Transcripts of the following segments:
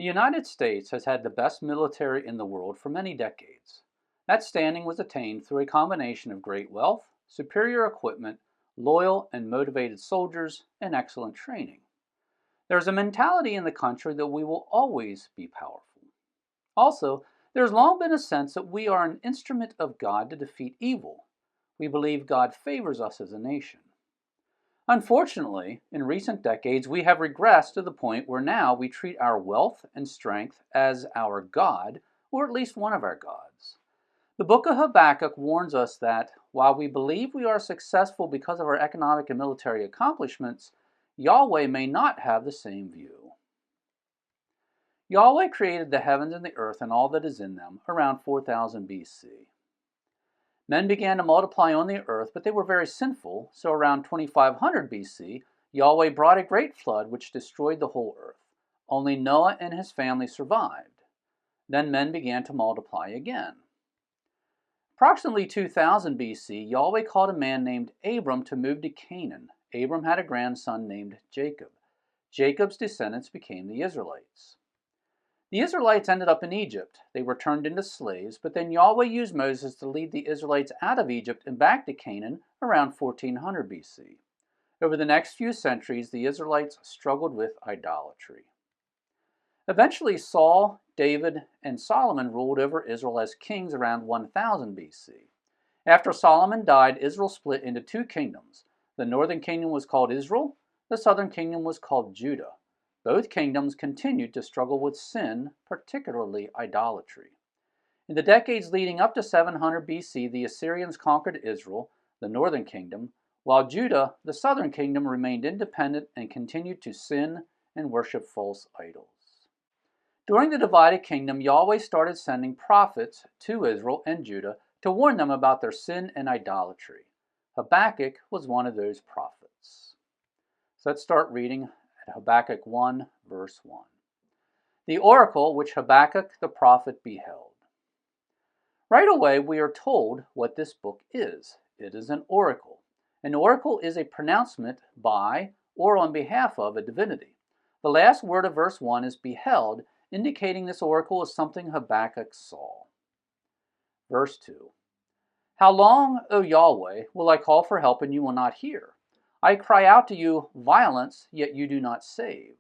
The United States has had the best military in the world for many decades. That standing was attained through a combination of great wealth, superior equipment, loyal and motivated soldiers, and excellent training. There is a mentality in the country that we will always be powerful. Also, there has long been a sense that we are an instrument of God to defeat evil. We believe God favors us as a nation. Unfortunately, in recent decades, we have regressed to the point where now we treat our wealth and strength as our God, or at least one of our gods. The book of Habakkuk warns us that while we believe we are successful because of our economic and military accomplishments, Yahweh may not have the same view. Yahweh created the heavens and the earth and all that is in them around 4000 BC. Men began to multiply on the earth, but they were very sinful, so around 2500 BC, Yahweh brought a great flood which destroyed the whole earth. Only Noah and his family survived. Then men began to multiply again. Approximately 2000 BC, Yahweh called a man named Abram to move to Canaan. Abram had a grandson named Jacob. Jacob's descendants became the Israelites. The Israelites ended up in Egypt. They were turned into slaves, but then Yahweh used Moses to lead the Israelites out of Egypt and back to Canaan around 1400 BC. Over the next few centuries, the Israelites struggled with idolatry. Eventually, Saul, David, and Solomon ruled over Israel as kings around 1000 BC. After Solomon died, Israel split into two kingdoms. The northern kingdom was called Israel. The southern kingdom was called Judah. Both kingdoms continued to struggle with sin, particularly idolatry. In the decades leading up to 700 BC, the Assyrians conquered Israel, the northern kingdom, while Judah, the southern kingdom, remained independent and continued to sin and worship false idols. During the divided kingdom, Yahweh started sending prophets to Israel and Judah to warn them about their sin and idolatry. Habakkuk was one of those prophets. So let's start reading at Habakkuk 1, verse 1. The oracle which Habakkuk the prophet beheld. Right away, we are told what this book is. It is an oracle. An oracle is a pronouncement by or on behalf of a divinity. The last word of verse 1 is beheld, indicating this oracle is something Habakkuk saw. Verse 2. How long, O Yahweh, will I call for help and you will not hear? I cry out to you violence, yet you do not save.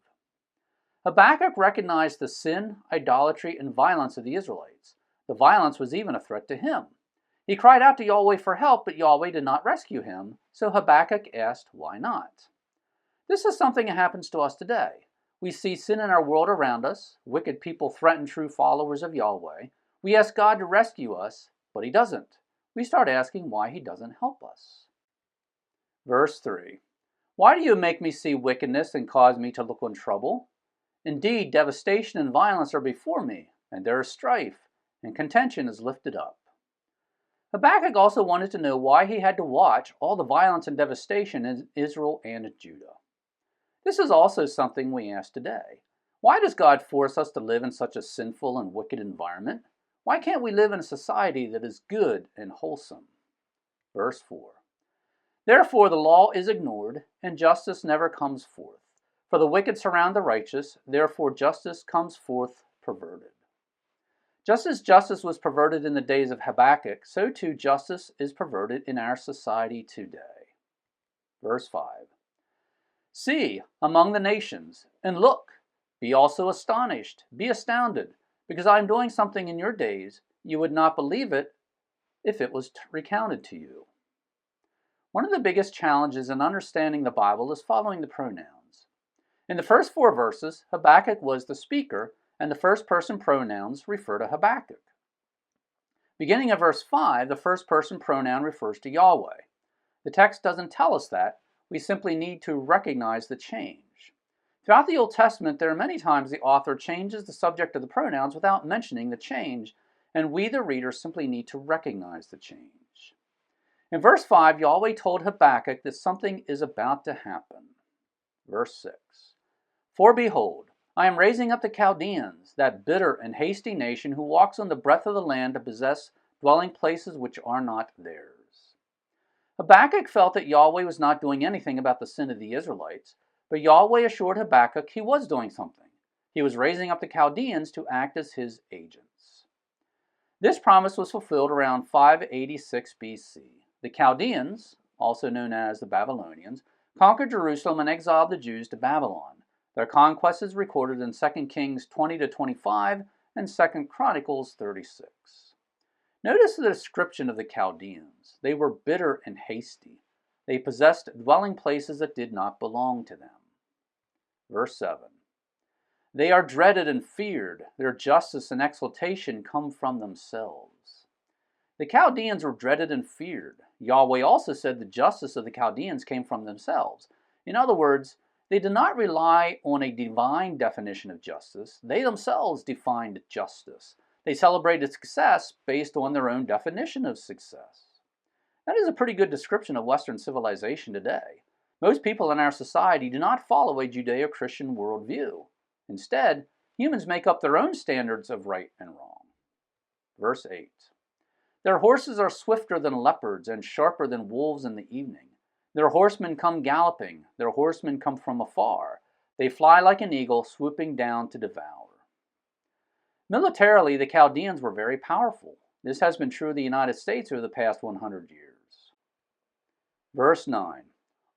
Habakkuk recognized the sin, idolatry, and violence of the Israelites. The violence was even a threat to him. He cried out to Yahweh for help, but Yahweh did not rescue him, so Habakkuk asked, why not? This is something that happens to us today. We see sin in our world around us. Wicked people threaten true followers of Yahweh. We ask God to rescue us, but he doesn't. We start asking why he doesn't help us. Verse 3. Why do you make me see wickedness and cause me to look on trouble? Indeed, devastation and violence are before me, and there is strife, and contention is lifted up. Habakkuk also wanted to know why he had to watch all the violence and devastation in Israel and Judah. This is also something we ask today. Why does God force us to live in such a sinful and wicked environment? Why can't we live in a society that is good and wholesome? Verse 4. Therefore the law is ignored, and justice never comes forth. For the wicked surround the righteous, therefore justice comes forth perverted. Just as justice was perverted in the days of Habakkuk, so too justice is perverted in our society today. Verse 5. See among the nations, and look, be also astonished, be astounded, because I am doing something in your days, you would not believe it if it was recounted to you. One of the biggest challenges in understanding the Bible is following the pronouns. In the first 4 verses, Habakkuk was the speaker, and the first person pronouns refer to Habakkuk. Beginning of verse 5, the first person pronoun refers to Yahweh. The text doesn't tell us that. We simply need to recognize the change. Throughout the Old Testament, there are many times the author changes the subject of the pronouns without mentioning the change, and we, the reader, simply need to recognize the change. In verse 5, Yahweh told Habakkuk that something is about to happen. Verse 6. For behold, I am raising up the Chaldeans, that bitter and hasty nation who walks on the breadth of the land to possess dwelling places which are not theirs. Habakkuk felt that Yahweh was not doing anything about the sin of the Israelites, but Yahweh assured Habakkuk he was doing something. He was raising up the Chaldeans to act as his agents. This promise was fulfilled around 586 BC. The Chaldeans, also known as the Babylonians, conquered Jerusalem and exiled the Jews to Babylon. Their conquest is recorded in 2 Kings 20-25 and 2 Chronicles 36. Notice the description of the Chaldeans. They were bitter and hasty. They possessed dwelling places that did not belong to them. Verse 7. They are dreaded and feared. Their justice and exaltation come from themselves. The Chaldeans were dreaded and feared. Yahweh also said the justice of the Chaldeans came from themselves. In other words, they did not rely on a divine definition of justice. They themselves defined justice. They celebrated success based on their own definition of success. That is a pretty good description of Western civilization today. Most people in our society do not follow a Judeo-Christian worldview. Instead, humans make up their own standards of right and wrong. Verse 8. Their horses are swifter than leopards and sharper than wolves in the evening. Their horsemen come galloping. Their horsemen come from afar. They fly like an eagle, swooping down to devour. Militarily, the Chaldeans were very powerful. This has been true of the United States over the past 100 years. Verse 9.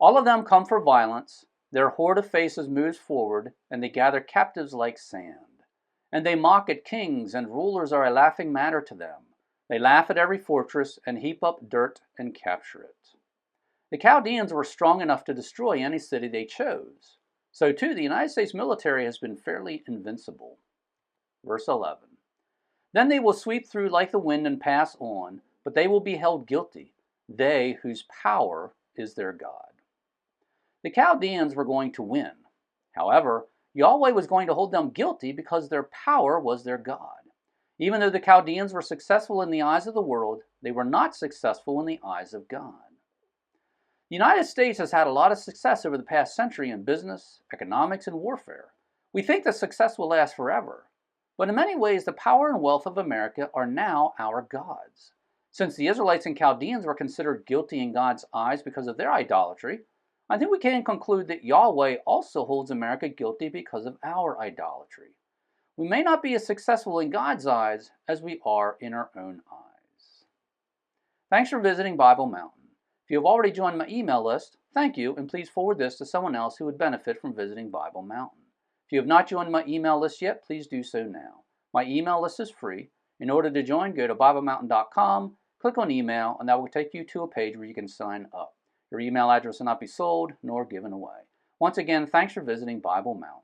All of them come for violence. Their horde of faces moves forward, and they gather captives like sand. And they mock at kings, and rulers are a laughing matter to them. They laugh at every fortress, and heap up dirt and capture it. The Chaldeans were strong enough to destroy any city they chose. So too, the United States military has been fairly invincible. Verse 11. Then they will sweep through like the wind and pass on, but they will be held guilty, they whose power is their God. The Chaldeans were going to win. However, Yahweh was going to hold them guilty because their power was their God. Even though the Chaldeans were successful in the eyes of the world, they were not successful in the eyes of God. The United States has had a lot of success over the past century in business, economics, and warfare. We think that success will last forever. But in many ways, the power and wealth of America are now our gods. Since the Israelites and Chaldeans were considered guilty in God's eyes because of their idolatry, I think we can conclude that Yahweh also holds America guilty because of our idolatry. We may not be as successful in God's eyes as we are in our own eyes. Thanks for visiting Bible Mountain. If you have already joined my email list, thank you, and please forward this to someone else who would benefit from visiting Bible Mountain. If you have not joined my email list yet, please do so now. My email list is free. In order to join, go to BibleMountain.com, click on email, and that will take you to a page where you can sign up. Your email address will not be sold nor given away. Once again, thanks for visiting Bible Mountain.